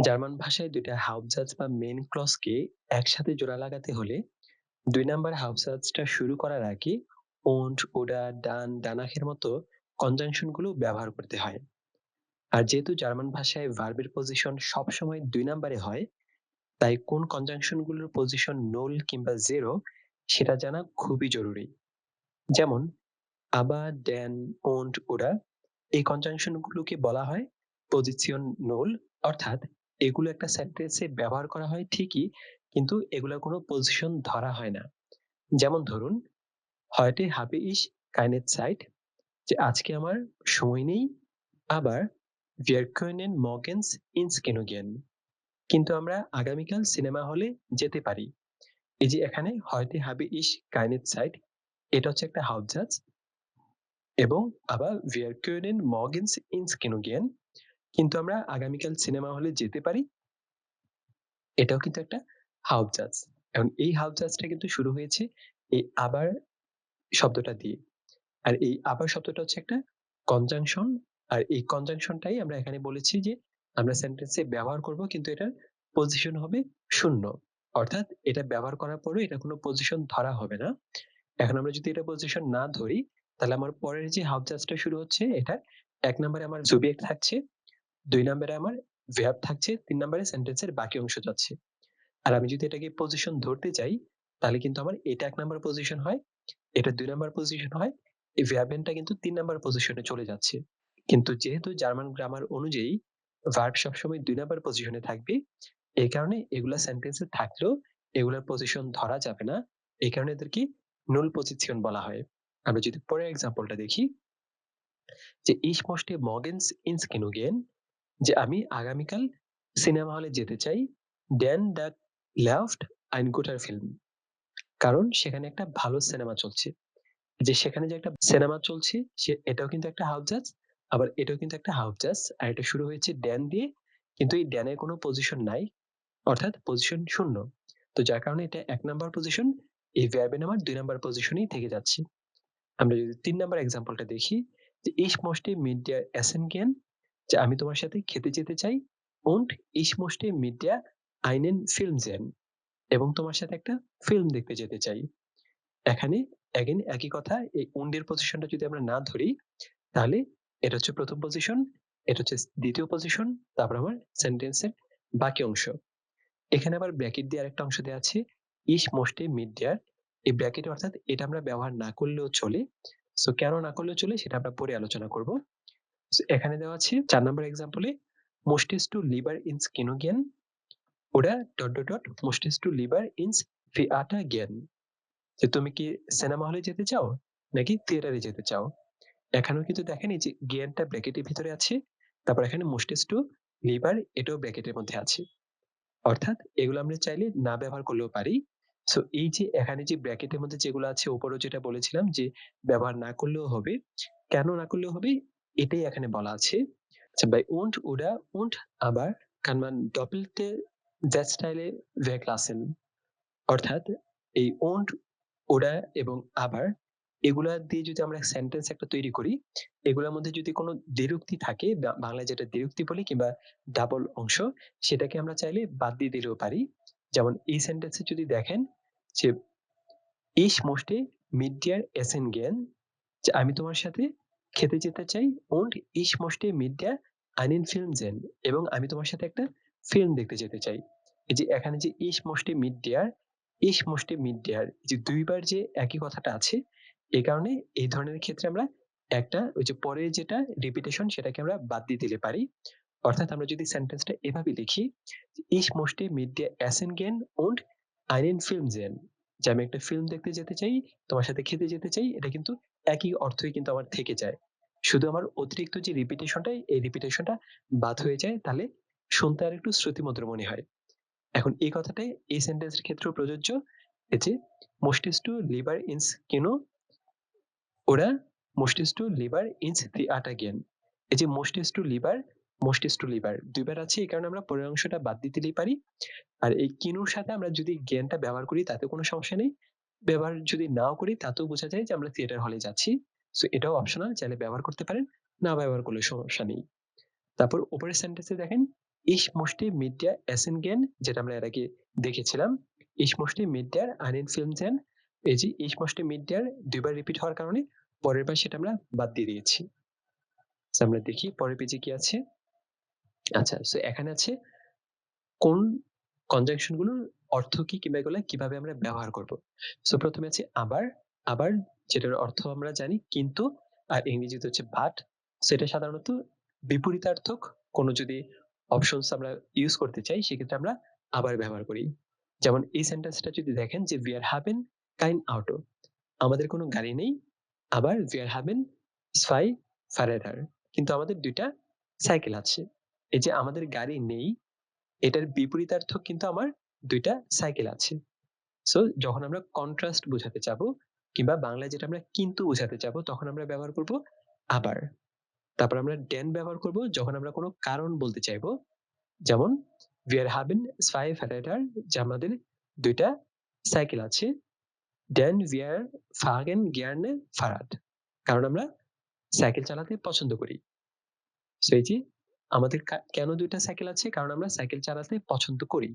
German ভাষায় ২ টা হাউপজাজ বা মেইন ক্লজকে একসাথে জোড়া লাগাতে হলে ২ নাম্বার হাউপজাজটা শুরু করার আগে und, oder, dann, danach এর মতো কনজাংশন গুলো ব্যবহার করতে হয়। আর যেহেতু জার্মান ভাষায় ভার্বের পজিশন সবসময় ২ নাম্বারে হয়, তাই কোন কনজাংশন গুলোর পজিশন null কিংবা 0 সেটা জানা খুবই জরুরি। যেমন aber, den, und, oder এই কনজাংশন গুলোকে বলা হয় পজিশন null, অর্থাৎ এগুলো একটা সেন্টেন্সে ব্যবহার করা হয় ঠিকই, কিন্তু এগুলোর কোনো পজিশন ধরা হয় না। যেমন ধরুন, heute habe ich keine Zeit, যে আজকে আমার সময় নেই। আবার wir können morgens ins Kino gehen, কিন্তু আমরা আগামীকাল সিনেমা হলে যেতে পারি। এই যে এখানে heute habe ich keine Zeit, এটা হচ্ছে একটা হাউপজাজ, এবং আবার wir können morgens ins Kino gehen, কিন্তু আমরা আগামীকাল সিনেমা হলে যেতে পারি, এটাও কিন্তু একটা হাউপজাজ। এখন এই হাউপজাজটা কিন্তু শুরু হয়েছে এই আবার শব্দটা দিয়ে। আর এই আবার শব্দটা হচ্ছে একটা কনজাংশন। আর এই কনজাংশনটাই আমরা এখানে বলেছি যে আমরা সেন্টেন্সে ব্যবহার করব, কিন্তু এটার পজিশন হবে শূন্য। অর্থাৎ এটা ব্যবহার করার পরেও এটা কোনো পজিশন ধরা হবে না। এখন আমরা যদি এটা পজিশন না ধরি, তাহলে আমার পরের যে হাউপজাজটা শুরু হচ্ছে, এটা ১ নম্বরে আমার সাবজেক্ট থাকছে, ২ নম্বরে আমার verb থাকছে, ৩ নম্বরে সেন্টেন্সের বাকি অংশ যাচ্ছে। আর আমি যদি এটাকে পজিশন ধরতে চাই, তাহলে কিন্তু আমার এটা ১ নাম্বার পজিশন হয়, এটা ২ নাম্বার পজিশন হয়। এই verb টা কিন্তু ৩ নাম্বার পজিশনে চলে যাচ্ছে। কিন্তু যেহেতু জার্মান গ্রামার অনুযায়ী ভার্ব সবসময় ২ নাম্বার পজিশনে থাকবে, এই কারণে এগুলা সেন্টেন্সে থাকলেও এগুলার পজিশন ধরা যাবে না। এই কারণে এদেরকে null পজিশন বলা হয়। আমরা যদি পরের এক্সাম্পলটা দেখি, যে ich möchte morgens ins Kino gehen, যে আমি আগামীকাল সিনেমা হলে যেতে চাই। Denn da läuft ein guter Film, কারণ সেখানে একটা ভালো সিনেমা চলছে। যে সেখানে যে একটা সিনেমা চলছে, এটাও কিন্তু একটা হাউপজাজ, আবার এটাও কিন্তু একটা হাউপজাজ। আর এটা শুরু হয়েছে ড্যান দিয়ে, কিন্তু এই ড্যানের কোনো পজিশন নাই, অর্থাৎ পজিশন শূন্য। তো যার কারণে এটা ১ নাম্বার পজিশন, এই ভার্বের আমার ২ নাম্বার পজিশনেই থেকে যাচ্ছে। আমরা যদি ৩ নাম্বার এক্সাম্পলটা দেখি, যে ich möchte mit dir essen gehen, যে আমি তোমার সাথে খেতে যেতে চাই, und ich möchte mit dir einen Film sehen, এবং তোমার সাথে একটা ফিল্ম দেখতে যেতে চাই। এখানে এগেইন একই কথা, এই und এর পজিশনটা যদি আমরা না ধরি, তাহলে এটা হচ্ছে ১ম পজিশন, এটা হচ্ছে ২য় পজিশন, তারপর আমার সেন্টেন্সের বাকি অংশ। এখানে আবার ব্র্যাকেট দিয়ে আরেকটা অংশ দেয়া আছে, ich möchte mit dir, এই ব্র্যাকেট অর্থাৎ এটা আমরা ব্যবহার না করলেও চলে। সো কেন না করলেও চলে সেটা আমরা পরে আলোচনা করব। সো এখানে দেওয়া আছে ৪ number এক্সাম্পলে, möchtest du lieber ins Kino gehen oder möchtest du lieber ins Theater gehen, যে তুমি কি সিনেমা হলে যেতে চাও নাকি থিয়েটারে যেতে চাও? এখানেও কিন্তু দেখেন এই যে জ্ঞানটা ব্র্যাকেটের ভিতরে আছে, তারপর এখানে মোস্টেস টু লিভার এটাও ব্র্যাকেটের মধ্যে আছে। অর্থাৎ এগুলো আমরা চাইলে না ব্যবহার করলেও পারি। সো এই যে এখানে যে ব্র্যাকেটের মধ্যে যেগুলো আছে, উপরেও যেটা বলেছিলাম যে ব্যবহার না করলেও হবে। কেন না করলেও হবে? এটাই এখানে বলা আছে। আচ্ছা, bei und, oder und aber kann man doppelte Satzteile weglassen. অর্থাৎ এই und, oder এবং আবার এগুলা দিয়ে যদি আমরা সেন্টেন্স একটা তৈরি করি, এগুলোর মধ্যে যদি কোনো দ্বিরুক্তি থাকে, বাংলায় যেটা দ্বিরুক্তি বলি কিংবা ডাবল অংশ, সেটাকে আমরা চাইলে বাদ দিয়ে দিলেও পারি। যেমন এই সেন্টেন্সে যদি দেখেন যে ich möchte mit dir essen gehen, যে আমি তোমার সাথে খেতে যেতে চাই, und ich möchte mit dir einen Film sehen, এবং আমি তোমার সাথে একটা ফিল্ম দেখতে যেতে চাই। এই যে এখানে যে ich möchte mit dir, ich möchte mit dir, যে ২ বার যে একই কথাটা আছে, এই কারণে এই ধরনের ক্ষেত্রে আমরা একটা ওই যে পরের যেটা রিপিটেশন সেটাকে আমরা বাদ দিয়ে দিলে পারি। অর্থাৎ আমরা যদি সেন্টেন্সটা এভাবে লিখি, ich möchte mit dir essen gehen und einen Film sehen, যে আমি একটা ফিল্ম দেখতে যেতে চাই, তোমার সাথে খেতে যেতে চাই, এটা কিন্তু একই অর্থই কিন্তু আমার থেকে যায়। শুধু আমার অতিরিক্ত যে রিপিটেশনটা, এই রিপিটেশনটা বাদ হয়ে যায়, তাহলে শুনতে আরেকটু শ্রুতিমধুর মনে হয়। এখন এই কথাটাই এই সেন্টেন্সের ক্ষেত্রেও প্রযোজ্য। এই যে möchtest du lieber ins Kino oder möchtest du lieber ins Theater gehen? এই যে möchtest du lieber ২ বার আছে, এই কারণে আমরা পরের অংশটা বাদ দিয়ে দিলেই পারি। আর এই কিনুর সাথে আমরা যদি জ্ঞানটা ব্যবহার করি তাতেও কোনো সমস্যা নেই। ব্যবহার যদি নাও করি তাতেও বোঝা যায় যে আমরা থিয়েটার হলে যাচ্ছি। সো এটাও অপশনাল, চাইলে ব্যবহার করতে পারেন, না ব্যবহার করলে সমস্যা নেই। তারপর উপরের সেন্টেন্সে দেখেন, Ich möchte mit dir essen gehen, যেটা আমরা এর আগে দেখেছিলাম। Ich möchte mit dir einen Film sehen। এই যে ich möchte mit dir ২ বার রিপিট হওয়ার কারণে পরের বার সেটা আমরা বাদ দিয়ে দিয়েছি। সো আমরা দেখি পরের পেজে কি আছে। আচ্ছা, সো এখানে আছে কোন কনজাংশন গুলোর অর্থ কি কিংবা এগুলা কিভাবে আমরা ব্যবহার করব। সো প্রথমে আছে আবার, আবার যেটার অর্থ আমরা জানি কিন্তু, আর ইংরেজিতে হচ্ছে বাট। সো এটা সাধারণত বিপরীতার্থক কোনো যদি অপশনস আমরা ইউজ করতে চাই সেক্ষেত্রে আমরা আবার ব্যবহার করি। যেমন এই সেন্টেন্সটা যদি দেখেন যে wir haben kein Auto, আমাদের কোনো গাড়ি নেই। আবার wir haben zwei Fahrräder, কিন্তু আমাদের ২ টা সাইকেল আছে। এই যে আমাদের গাড়ি নেই এটার বিপরীতার্থক কিন্তু আমার ২ টা সাইকেল আছে। সো যখন আমরা কন্ট্রাস্ট বোঝাতে চাবো কিংবা বাংলায় যেটা আমরা কিন্তু বোঝাতে চাবো তখন আমরা ব্যবহার করব আবার। তারপর আমরা den ব্যবহার করব যখন আমরা কোনো কারণ বলতে চাইবো। যেমন wir haben zwei Fahrräder, যে আমাদের ২ টা সাইকেল আছে। denn wir fahren gerne Fahrrad, কারণ আমরা সাইকেল চালাতে পছন্দ করি। সো এই যে আমাদের কেন ২ টা সাইকেল আছে? কারণ আমরা সাইকেল চালাতে পছন্দ করি।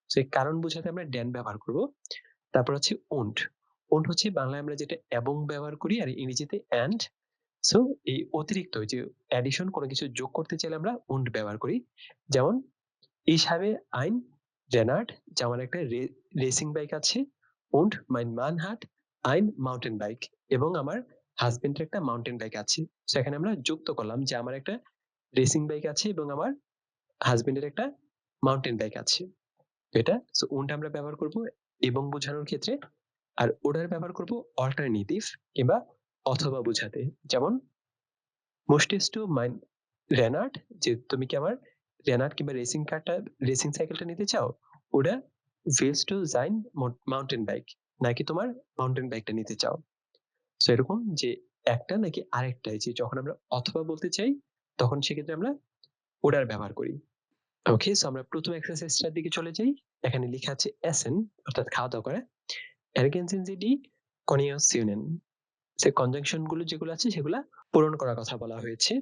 সো এই কারণ বোঝাতে আমরা den ব্যবহার করব। তারপর হচ্ছে und। und হচ্ছে বাংলায় আমরা যেটা এবং ব্যবহার করি আর ইংরেজিতে and। সো এই অতিরিক্ত যে অ্যাডিশন কোনো কিছু যোগ করতে চাইলে আমরা und ব্যবহার করি। যেমন ich habe ein Rennrad, যে আমার একটা রেসিং বাইক আছে। und mein Mann hat ein Mountainbike, এবং আমার হাসব্যান্ডের একটা মাউন্টেন বাইক আছে। সো এখানে আমরা যুক্ত করলাম যে আমার একটা রেসিং বাইক আছে এবং আমার হাসব্যান্ডের একটা মাউন্টেন বাইক আছে। তো এটা সো und আমরা ব্যবহার করব এবং বোঝানোর ক্ষেত্রে। আর oder ব্যবহার করব অল্টারনেটিভ কিংবা অথবা বোঝাতে। যেমন möchtest du mein Rennrad, যে তুমি কি আমার রেনার্ড কিংবা রেসিং সাইকেলটা নিতে চাও? oder willst du sein mountain bike, নাকি তোমার মাউন্টেন বাইকটা নিতে চাও? সো এরকম যে একটা নাকি আরেকটা, যে যখন আমরা অথবা বলতে চাই তখন সেক্ষেত্রে আমরা oder ব্যবহার করি। ওকে, সো আমরা প্রথম এক্সারসাইজটার দিকে চলে যাই। এখানে লেখা আছে essen, অর্থাৎ খাওয়া দাওয়া করা। ergänzen Sie die Konjunktionen, সে কনজাংশন গুলো যেগুলো আছে সেগুলা পূরণ করার কথা বলা হয়েছে।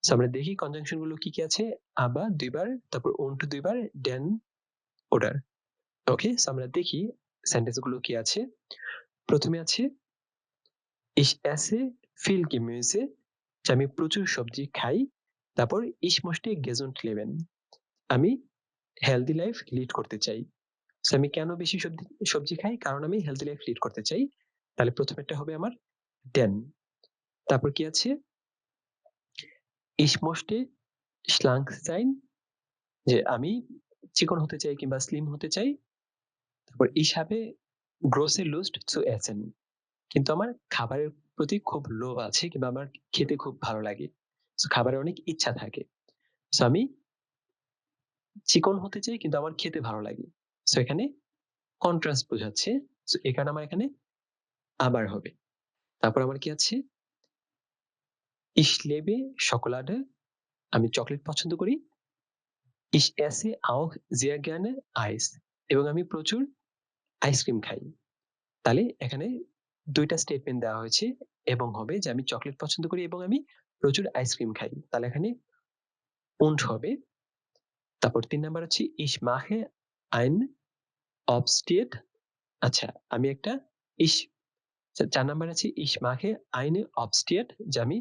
সো আমরা দেখি কনজাংশন গুলো কি কি আছে। aber ২ বার, তারপর und ২ বার, den, oder। ওকে, সো আমরা দেখি সেন্টেন্স গুলো কি আছে। প্রথমে আছে ich esse viel Gemüse, যে আমি প্রচুর সবজি খাই। তারপর ich möchte gesund leben, আমি হেলদি লাইফ লিড করতে চাই। সো আমি কেন বেশি সবজি খাই? কারণ আমি হেলদি লাইফ লিড করতে চাই। তাহলে প্রথমেরটা হবে আমার den। তারপর কি আছে? ich möchte schlank sein, যে আমি চিকন হতে চাই কিংবা স্লিম হতে চাই। তারপর ich habe große Lust zu essen, কিন্তু আমার খাবারের প্রতি খুব লোভ আছে কিংবা আমার খেতে খুব ভালো লাগে। সো খাবারের অনেক ইচ্ছা থাকে। সো আমি চিকন হতে চাই কিন্তু আমার খেতে ভালো লাগে। সো এখানে কন্ট্রাস্ট বোঝাচ্ছে। সো এই কারণে আমার এখানে আবার হবে। তারপর আমার কি আছে? ich liebe Schokolade, আমি চকলেট পছন্দ করি। ich esse auch sehr gerne Eis, এবং আমি প্রচুর আইসক্রিম খাই। তাহলে এখানে ২ টা স্টেটমেন্ট দেওয়া হয়েছে এবং হবে যে আমি চকলেট পছন্দ করি এবং আমি প্রচুর আইসক্রিম খাই। তাহলে এখানে und হবে। তারপর ৩ নাম্বার হচ্ছে ich mache ein Obstiert, আচ্ছা আমি একটা ich, ৪ নাম্বার আছে ich mache eine Obstiert, যে আমি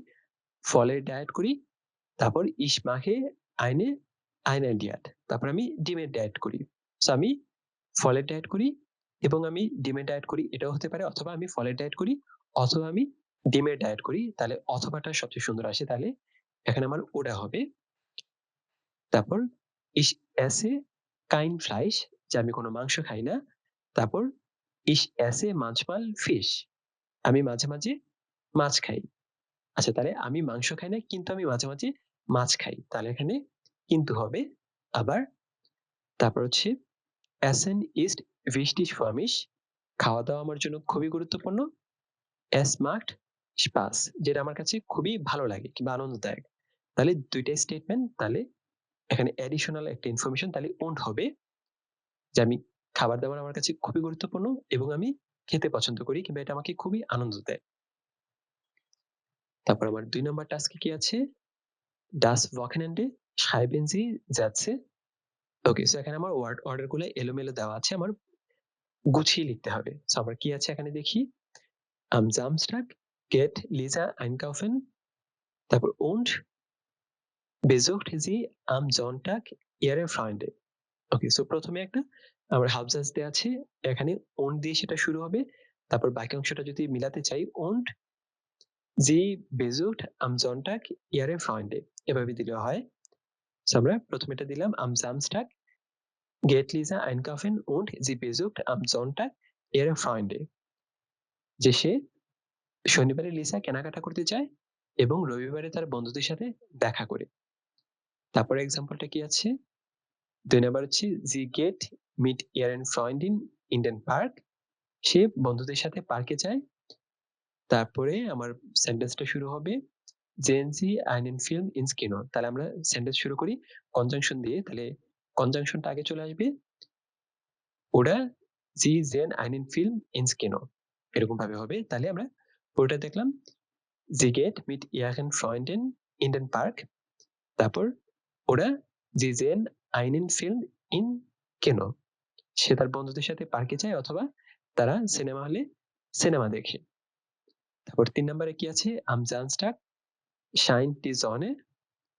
ফলের ডায়েট করি। তারপর ich mache eine einen Diät, তারপর আমি ডিমের ডায়েট করি। সো আমি ফলের ডায়েট করি এবং আমি ডিমের ডায়েট করি, এটাও হতে পারে, অথবা আমি ফলের ডায়েট করি অথবা আমি ডিমের ডায়েট করি। তাহলে অথবাটা সবচেয়ে সুন্দর আসে। তাহলে এখানে আমার ওটা হবে। তারপর ich esse kein Fleisch, যে আমি কোনো মাংস খাই না। তারপর ich esse manchmal Fish, আমি মাঝে মাঝে মাছ খাই। আচ্ছা, তাহলে আমি মাংস খাই না কিন্তু আমি মাঝে মাঝে মাছ খাই। তাহলে এখানে কিন্তু হবে আবার। তারপর হচ্ছে Essen ist wichtig für mich, খাওয়া দাওয়া আমার জন্য খুবই গুরুত্বপূর্ণ। Es macht Spaß, যেটা আমার কাছে খুবই ভালো লাগে কিংবা আনন্দদায়ক। তাহলে ২ টাই স্টেটমেন্ট। তাহলে এখানে অ্যাডিশনাল একটা ইনফরমেশন, তাহলে und হবে যে আমি খাবার দাবার আমার কাছে খুবই গুরুত্বপূর্ণ এবং আমি খেতে পছন্দ করি কিংবা এটা আমাকে খুবই আনন্দ দেয়। তারপর আমার ২ নম্বর টাস্কে কি আছে? Das Wochenende schreiben Sie Sätze, ওকে, সো এখানে আমার ওয়ার্ড অর্ডার গুলো এলোমেলো দেওয়া আছে, আমার গুছিয়ে লিখতে হবে। সো আমার কি আছে এখানে দেখি, am Samstag geht Lisa einkaufen, তারপর und besucht sie am Sonntag ihre Freunde। Okay, so প্রথমে একটা আমার হাবজাস দেয়া আছে, এখানে und দিয়ে সেটা শুরু হবে, তারপর বাকি অংশটা যদি মিলাতে চাই und sie besucht am Sonntag ihre Freunde, এভাবে দিলে হয়। সো আমরা প্রথমে এটা দিলাম am Samstag geht Lisa einkaufen und sie besucht am Sonntag ihre Freunde, যে সে শনিবারে লিসা কেনাকাটা করতে যায় এবং রবিবারে তার বন্ধুদের সাথে দেখা করে। তারপরে এক্সাম্পলটা কি আছে, 2 নাম্বার হচ্ছে জি গেট মিট ইয়ারেন ফ্রেন্ড ইন den পার্ক, সে বন্ধুদের সাথে পার্কে যায়। তারপরে আমার সেন্টেন্সটা শুরু হবে জেন জি einen Film ins Kino, তাহলে আমরা সেন্টেন্স শুরু করি কনজাংশন দিয়ে, তাহলে কনজাংশনটা আগে চলে আসবে, ওরা জি জেন einen Film ins Kino, এরকম ভাবে হবে। তাহলে আমরা পুরোটা দেখলাম, জি গেট মিট ইয়ারেন ফ্রেন্ডেন ইন den পার্ক, তারপর ওরা জি জেন einen Film in Kino, সে তার বন্ধুদের সাথে পার্কে যায় অথবা তারা সিনেমা হলে সিনেমা দেখে। তারপর 3 নম্বরে কি আছে, am Samstag scheint die Sonne,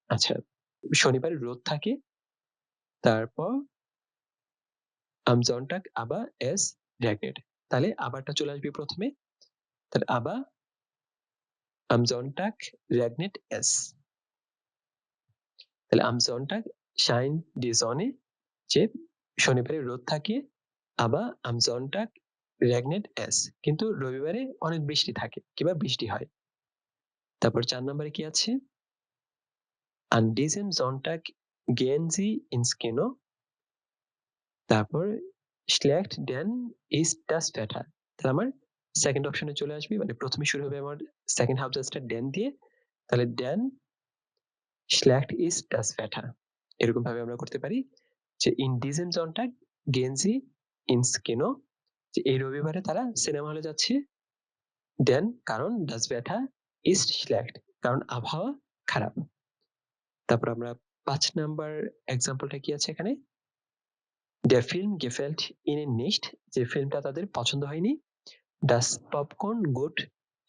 আচ্ছা শনিবার রোদ থাকে। তারপর am Sonntag aber es regnet, তাহলে আবারটা চলে আসবে প্রথমে, তাহলে aber am Sonntag regnet es, তাহলে am Sonntag scheint die Sonne, যে শনিবারে রোদ থাকে, আবার am Sonntag regnet es, কিন্তু রবিবারে অনেক বৃষ্টি থাকে কিংবা বৃষ্টি হয়। তারপর 4 নম্বরে কি আছে, an diesem Sonntag gehen sie ins Kino, তারপর schlecht denn ist das Wetter, তাহলে আমার সেকেন্ড অপশনে চলে আসবে, মানে প্রথমে শুরু হবে আমার সেকেন্ড হাফ জাস্টটা den দিয়ে, তাহলে den schlecht ist das Wetter, এরকম ভাবে আমরা করতে পারি যে in diesem Sonntag gehen sie ins Kino, যে এই রবিবারে তারা সিনেমা হলে যাচ্ছে, দেন কারণ das Wetter ist schlecht, কারণ আবহাওয়া খারাপ। তারপর আমরা 5 নাম্বার এক্সাম্পলটা কি আছে এখানে, der Film gefällt ihnen nicht, যে ফিল্মটা তাদের পছন্দ হয়নি, das Popcorn gut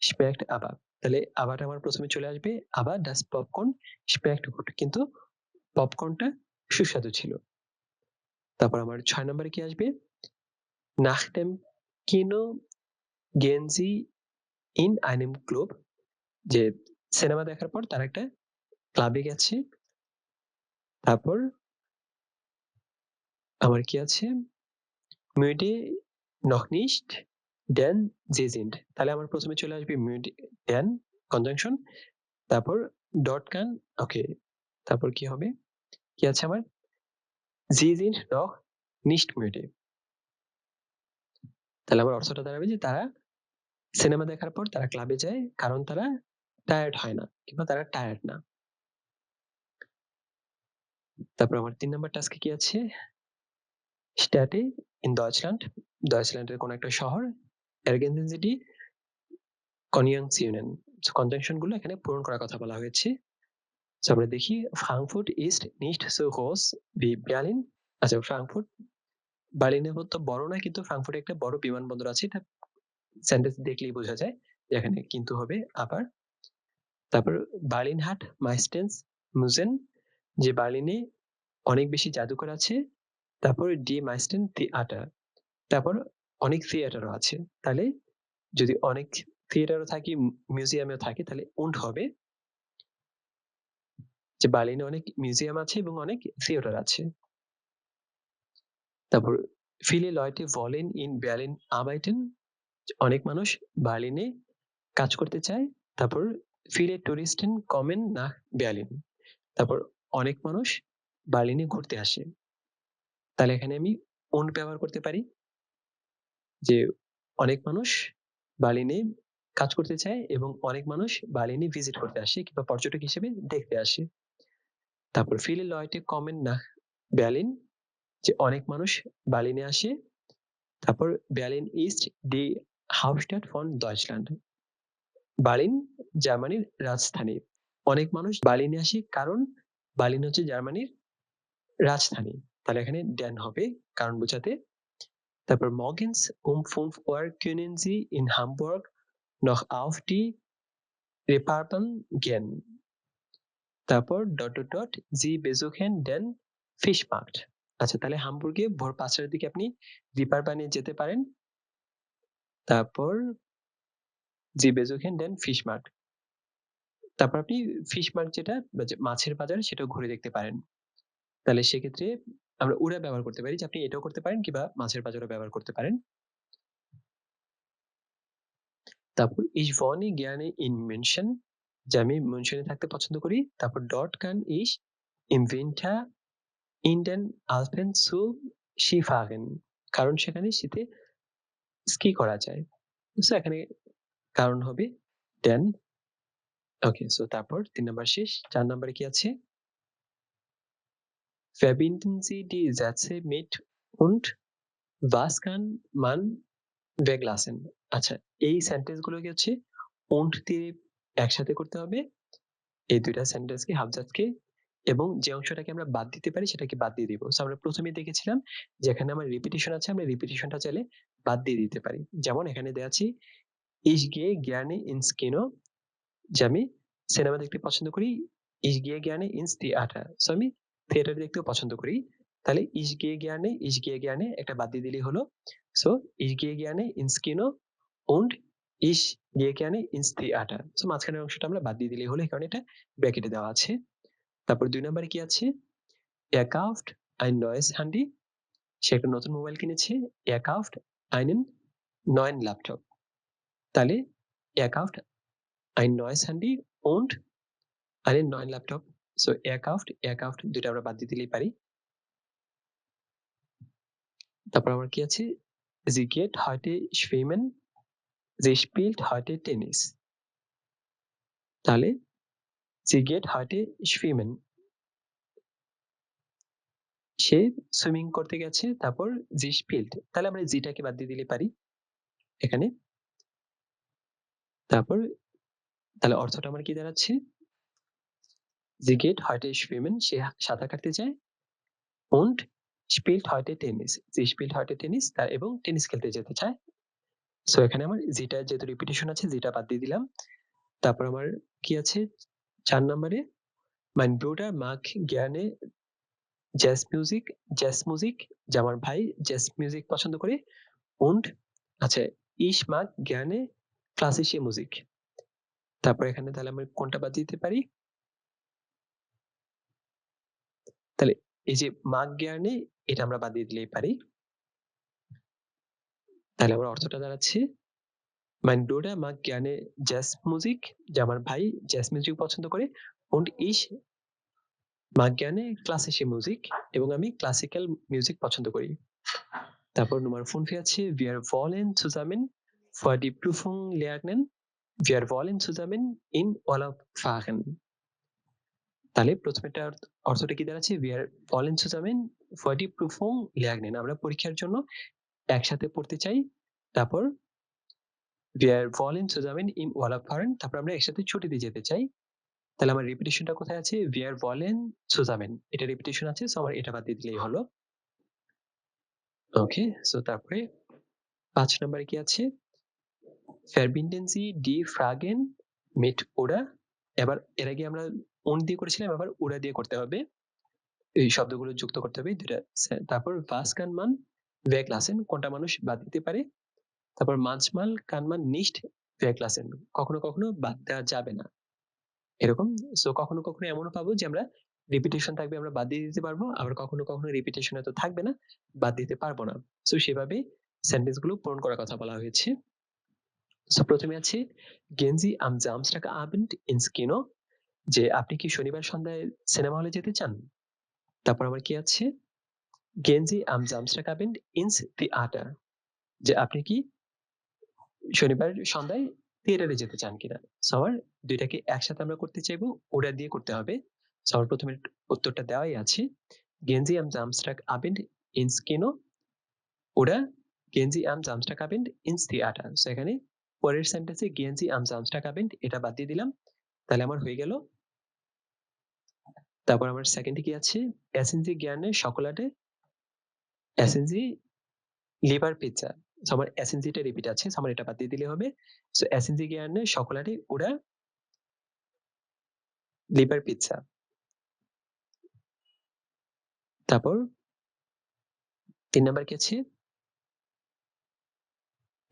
schmeckt aber, তাহলে আবার আমার প্রথমে চলে আসবে আবার das Popcorn schmeckt gut, কিন্তু পপকর্নটা সুস্বাদু ছিল। তারপর আমার 6 নম্বরে কি আসবে, nach dem Kino gehen sie in einem Club, যে সিনেমা দেখার পর তারা একটা ক্লাবে গেছে। তারপর আমার কি আছে, müde noch nicht denn sie sind, তাহলে আমার প্রথমে চলে আসবে müde denn কনজাংশন, তারপর dort kann, ওকে, তারপর কি হবে, কি আছে আমার sie sind noch nicht müde, তাহলে আমার অর্থটা দাঁড়াবে যে তারা সিনেমা দেখার পর তারা ক্লাবে যায় কারণ তারা টায়ার্ড হয় না কিংবা তারা টায়ার্ড না। তারপর আমার 3 নাম্বার টাস্কে কি আছে, Städte in Deutschland, ডয়েচল্যান্ডের কোন একটা শহর, ergänzen Sie die Konjunktionen, conjunction গুলো এখানে পূরণ করার কথা বলা হয়েছে। সো আমরা দেখি Frankfurt ist nicht so groß wie Berlin, আচ্ছা ফ্রাঙ্কফুর্ট বার্লিনের মতো বড় না, কিন্তু ফ্রাঙ্কফুর্টে একটা বড় বিমানবন্দর আছে, এটা সেন্টেন্স দেখলেই বোঝা যায় যে এখানে কিন্তু হবে আবার। তারপর বার্লিন হাট মাইস্টেন্স মুজেন, যে বার্লিনে অনেক বেশি জাদুঘর আছে। তারপর ডি মাইস্টেন থিয়েটার, তারপর অনেক থিয়েটারও আছে, তাহলে যদি অনেক থিয়েটারও থাকে মিউজিয়ামেও থাকে তাহলে উন্ড হবে, যে বার্লিনে অনেক মিউজিয়াম আছে এবং অনেক থিয়েটার আছে। তারপর viele Leute wollen in Berlin arbeiten, অনেক মানুষ বার্লিনে কাজ করতে চায়। তারপর viele Touristen kommen nach Berlin, তারপর অনেক মানুষ বার্লিনে ঘুরতে আসে, তাহলে এখানে আমি und ব্যবহার করতে পারি, যে অনেক মানুষ বার্লিনে কাজ করতে চায় এবং অনেক মানুষ বার্লিনে ভিজিট করতে আসে কিংবা পর্যটক হিসেবে দেখতে আসে। তারপর viele Leute kommen nach Berlin, যে অনেক মানুষ বার্লিনে আসে। তারপর Berlin ist die Hauptstadt von Deutschland, Berlin জার্মানির রাজধানী, অনেক মানুষ বার্লিনে আসে কারণ বার্লিন হচ্ছে জার্মানির রাজধানী। তাহলে এখানে ড্যান হবে কারণ বোঝাতে। তারপর morgens um 5 Uhr können Sie in Hamburg noch auf die Reeperbahn gehen. তারপর ডট ডট ডট জি বেজোখেন দেন ফিশ মার্ট। আচ্ছা, তাহলে হামবুর্গে ভোর 5টার দিকে আপনি রিপারবানে যেতে পারেন। তারপর জি বেজোখেন দেন ফিশ মার্ট। তারপর আপনি ফিশ মার্ট যেটা মাছের বাজার সেটাও ঘুরে দেখতে পারেন। তাহলে সেক্ষেত্রে আমরা উড়া ব্যবহার করতে পারি যে আপনি এটাও করতে পারেন কিংবা মাছের বাজারও ব্যবহার করতে পারেন। তারপর ich wohne gerne in München, যে আমি মিউনশনে থাকতে পছন্দ করি। তারপর dort kann ich im Winter in den Alpen zu Ski fahren, কারণ সেখানে শীতে স্কি করা যায়। সো এখানে কারণ হবে den। ওকে, সো তারপর 3 নাম্বার শেষ। 4 নাম্বারে কি আছে? Verbinden Sie die Sätze mit und was kann man weglassen? আচ্ছা, এই সেন্টেন্স গুলোকে হচ্ছে und দিয়ে একসাথে করতে হবে। এই দুইটা সেন্টেন্সকে হাফজাতকে, এবং যে অংশটাকে আমরা বাদ দিতে পারি সেটাকে বাদ দিয়ে দিব। সো আমরা প্রথমেই দেখেছিলাম যেখানে আমার রিপিটিশন আছে, আমরা রিপিটিশনটা চাইলে বাদ দিয়ে দিতে পারি। যেমন এখানে দেয়া আছে Ich gehe gerne ins Kino, যে আমি সিনেমা দেখতে পছন্দ করি। Ich gehe gerne ins Theater, so আমি থিয়েটার দেখতেও পছন্দ করি। তাহলে ich gehe gerne একটা বাদ দিয়ে দিলেই হলো। So ich gehe gerne ins Kino und ich gehe gerne ins Theater, so মাঝখানের অংশটা আমরা বাদ দিয়ে দিলেই হলো, এই কারণে এটা ব্র্যাকেটে দেওয়া আছে। তারপর 2 নাম্বারে কি আছে? Er kauft ein neues Handy, সে একটা নতুন মোবাইল কিনেছে। Er kauft einen neuen Laptop, তাহলে er kauft ein neues Handy und einen neuen Laptop, so er kauft দুইটা আমরা বাদ দিয়ে দিলেই পারি। তারপর আমার কি আছে? Sie geht heute schwimmen, sie spielt heute Tennis, তাহলে sie geht heute schwimmen, সে সুইমিং করতে গেছে। তারপর sie spielt, তাহলে আমরা জিটাকে বাদ দিয়ে দিলে পারি এখানে। তারপর তাহলে অর্থটা আমার কি দাঁড়াচ্ছে? Sie geht heute schwimmen, সে সাঁতার কাটতে যায়। und spielt heute Tennis, sie spielt heute Tennis, এবং টেনিস খেলতে যেতে চায়। সো এখানে আমার যেটা যেহেতু রিপিটিশন আছে যেটা বাদ দিয়ে দিলাম। তারপর আমার কি আছে 4 নম্বরে? mein Bruder mag gerne Jazz Music, যে আমার ভাই জ্যাজ মিউজিক পছন্দ করে। und আচ্ছা, ich mag gerne klassische Musik, তারপর এখানে তাহলে আমি কোনটা বাদ দিতে পারি? তাহলে এই যে mag gerne এটা আমরা বাদ দিয়ে দিলেই পারি। তাহলে আমার অর্থটা দাঁড়াচ্ছে mein Bruder mag gerne Jazz Musik, যে আমার ভাই জ্যাজ মিউজিক পছন্দ করে। und ich mag gerne klassische Musik, এবং আমি ক্লাসিক্যাল মিউজিক পছন্দ করি। তারপর Nummer 5 আছে wir wollen zusammen vor die Prüfung lernen, wir wollen zusammen in Urlaub fahren, তাহলে প্রথমেটার অর্থটা কি দাঁড়াচ্ছে? wir wollen zusammen vor die Prüfung lernen, আমরা পরীক্ষার জন্য একসাথে পড়তে চাই। তারপর wir wollen zusammen in Urlaub fahren, তারপর আমরা একসাথে ছুটিতে যেতে চাই। তাহলে আমার রিপিটিশনটা কোথায় আছে? wir wollen zusammen, এটা রিপিটিশন আছে, সো আমার এটা বাদ দিয়ে দিলেই হলো। ওকে, সো তারপরে 5 নম্বরে কি আছে? verbinden Sie die Fragen mit oder, এবার এর আগে আমরা und দিয়ে করেছিলাম, এবার oder দিয়ে করতে হবে। এই শব্দগুলো যুক্ত করতে হবে দুইটা। তারপর was kann man weglassen, কোনটা মানুষ বাদ দিতে পারে। তারপর manchmal kann man nicht weglassen, কখনো কখনো বাদ দেওয়া যাবে না, এরকম। সো কখনো কখনো এমনও পাবো যে আমরা রিপিটেশন থাকবে আমরা বাদ দিয়ে দিতে পারবো, আবার কখনো কখনো রিপিটেশন এত থাকবে না, বাদ দিতে পারবো না। সো সেভাবে সেন্টেন্স গুলো পূরণ করার কথা বলা হয়েছে। সো প্রথমে আছে gehen Sie am Samstagabend ins Kino, যে আপনি কি শনিবার সন্ধ্যায় সিনেমা হলে যেতে চান। তারপর আবার কি আছে? gehen Sie am Samstagabend ins Theater, যে আপনি কি শনিবার সন্ধ্যায় থিয়েটারে যেতে চান কিনা। সো আমার দুইটাকে একসাথে আমরা করতে চাইবো, ওটা দিয়ে করতে হবে। সো আমার প্রথমে উত্তরটা দেওয়াই আছে gehen Sie am Samstagabend ins Kino oder gehen Sie am Samstagabend ins Theater, so এখানে পরের সেন্টেন্সে gehen Sie am Samstagabend এটা বাদ দিয়ে দিলাম, তাহলে আমার হয়ে গেল। তারপর আমার সেকেন্ডে কি আছে? essen Sie gerne Schokolade, SNG liver pizza. So আমার এসএনজিটা রিপিট আছে। সো আমার এটা বাদ দিয়ে দিলে হবে। সো এসএনজি গিয়ানে সকলারি ওরা লিভার পিজ্জা। তারপর ৩ নাম্বার কি আছে?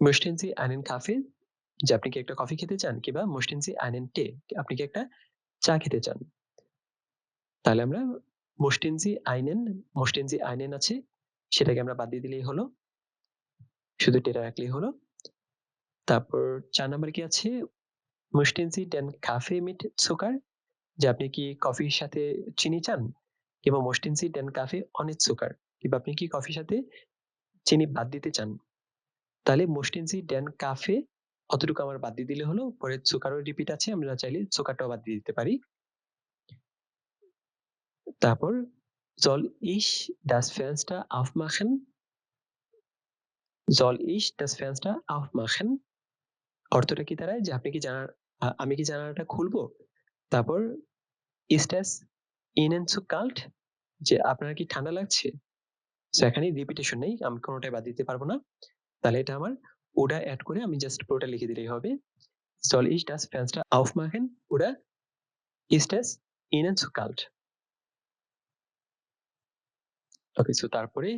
Möchten Sie einen Kaffee? যে আপনি কি একটা কফি খেতে চান? কিংবা Möchten Sie einen Tee? আপনি কি একটা চা খেতে চান? তাহলে আমরা Möchten Sie einen আছে, সেটাকে আমরা বাদ দিয়ে দিলেই হলো। শুধু টেটা রাখলেই হলো। তারপর ৪ নাম্বারে কি আছে? Möchten Sie den Kaffee mit Zucker? যে আপনি কি কফির সাথে চিনি চান? কিংবা Möchten Sie den Kaffee ohne Zucker? কিংবা আপনি কি কফির সাথে চিনি বাদ দিতে চান? তাহলে Möchten Sie den Kaffee অতটুকু আমার বাদ দিয়ে দিলে হলো। পরে Zucker ও রিপিট আছে। আমরা চাইলে Zuckerটাও বাদ দিয়ে দিতে পারি। তারপর Soll ich das Fenster aufmachen? Soll ich das Fenster aufmachen? অর্থটা কি দাঁড়ায়? যে আপনি কি আমি কি জানালাটা খুলবো? তারপর Ist es Ihnen zu kalt? যে আপনার কি ঠান্ডা লাগছে? সো এখানে রিপিটেশন নেই। আমি কোনটাই বাদ দিতে পারব না। তাহলে এটা আমার ওটা এড করে আমি জাস্ট পুরোটা লিখে দিলেই হবে। Soll ich das Fenster aufmachen oder ist es Ihnen zu kalt? ওকে, সো তারপরে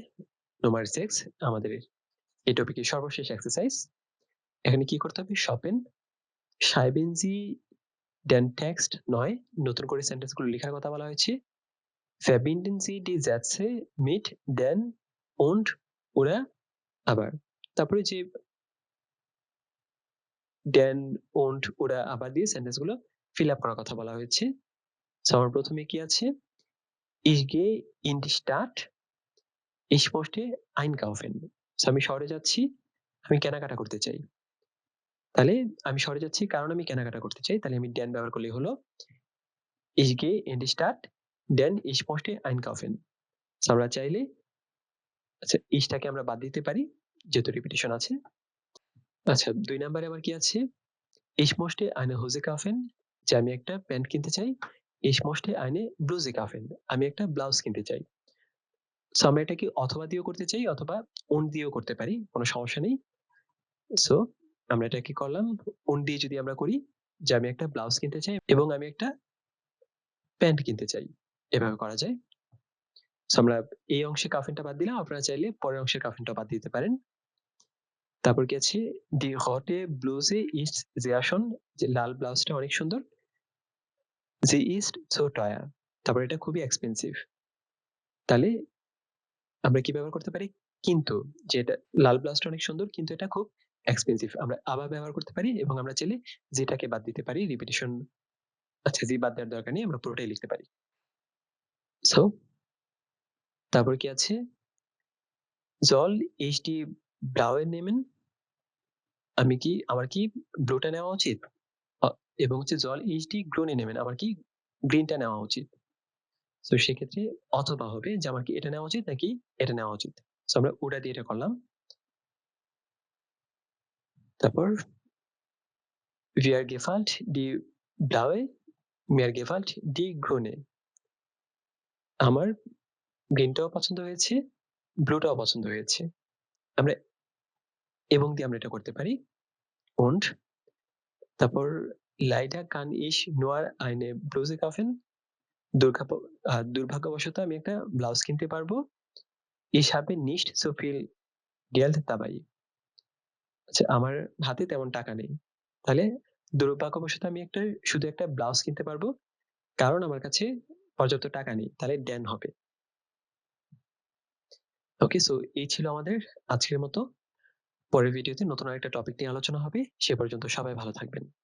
নাম্বার 6 আমাদের এই টপিকের সর্বশেষ এক্সারসাইজ। এখানে কি করতে হবে? Shoppen schreiben Sie den Text neu। নতুন করে সেন্টেন্স গুলো লেখার কথা বলা হয়েছে। Verbinden Sie die Sätze mit den und oder aber। তারপরে যে den und oder aber দিয়ে সেন্টেন্স গুলো ফিল আপ করার কথা বলা হয়েছে। সো আমার প্রথমে কি আছে? Ich gehe in die Stadt, ich möchte einkaufen। So আমি শহরে যাচ্ছি, আমি কেনাকাটা করতে চাই। তাহলে আমি শহরে যাচ্ছি কারণ আমি কেনাকাটা করতে চাই। তাহলে আমি den ব্যবহার করলেই হলো। Ich gehe in die Stadt, denn ich möchte einkaufen। So আমরা চাইলে আচ্ছা ich টাকে আমরা বাদ দিতে পারি যেহেতু রিপিটিশন আছে। আচ্ছা ২ নাম্বারে আমার কি আছে? Ich möchte eine Hose kaufen, যে আমি একটা প্যান্ট কিনতে চাই। Ich möchte eine Bluse kaufen, আমি একটা ব্লাউজ কিনতে চাই। সো আমরা এটাকে অথবা দিয়েও করতে চাই অথবা und দিয়েও করতে পারি। কোন সমস্যা নেই। সো আমরা এটা কি করলাম? und দিয়ে যদি আমরা করি যে আমি একটা ব্লাউজ কিনতে চাই এবং আমি একটা প্যান্ট কিনতে চাই। এভাবে করা যায়। সো আমরা এই অংশে কাফেনটা বাদ দিলাম। আপনারা চাইলে পরের অংশের কাফেনটাও বাদ দিতে পারেন। তারপর কি আছে? Die rote Bluse ist sehr schön, যে লাল ব্লাউজটা অনেক সুন্দর। Sie ist so teuer, তারপর এটা খুবই এক্সপেনসিভ। তাহলে আমরা কি ব্যবহার করতে পারি? কিন্তু, যে এটা লাল ব্লাউজটা অনেক সুন্দর কিন্তু এটা খুব এক্সপেনসিভ। আমরা আবার ব্যবহার করতে পারি এবং আমরা চাইলে যেটাকে বাদ দিতে পারি রিপিটিশন। আচ্ছা, জি বাদ দেওয়ার দরকার নেই। আমরা পুরোটাই লিখতে পারি। সো তারপর কি আছে? Soll ich die blaue nehmen? আমার কি ব্লুটা নেওয়া উচিত? অ এবং হচ্ছে Soll ich die grüne nehmen? আমার কি গ্রিনটা নেওয়া উচিত? সো সেক্ষেত্রে অথবা হবে যে আমার কি এটা নেওয়া উচিত নাকি এটা নেওয়া উচিত। সো আমরা ওটা দিয়ে এটা করলাম। তারপর Wir gefällt die blaue, mir gefällt die grüne। আমার গ্রিনটাও পছন্দ হয়েছে, ব্লুটাও পছন্দ হয়েছে। আমরা এবং দিয়ে আমরা এটা করতে পারি। Und তারপর Leider kann ich nur eine Bluse kaufen। দুর্ভাগ্যবশত আমি একটা ব্লাউজ কিনতে পারবো। Ich habe nicht so viel Geld dabei। আচ্ছা, আমার হাতে তেমন টাকা নেই। তাহলে দুর্ভাগ্যবশত আমি শুধু একটা ব্লাউজ কিনতে পারবো। কারণ আমার কাছে পর্যাপ্ত টাকা নেই। তাহলে দেন হবে। ওকে, সো এই ছিল আমাদের আজকের মতো। পরের ভিডিওতে নতুন আরেকটা টপিক নিয়ে আলোচনা হবে। সে পর্যন্ত সবাই ভালো থাকবেন।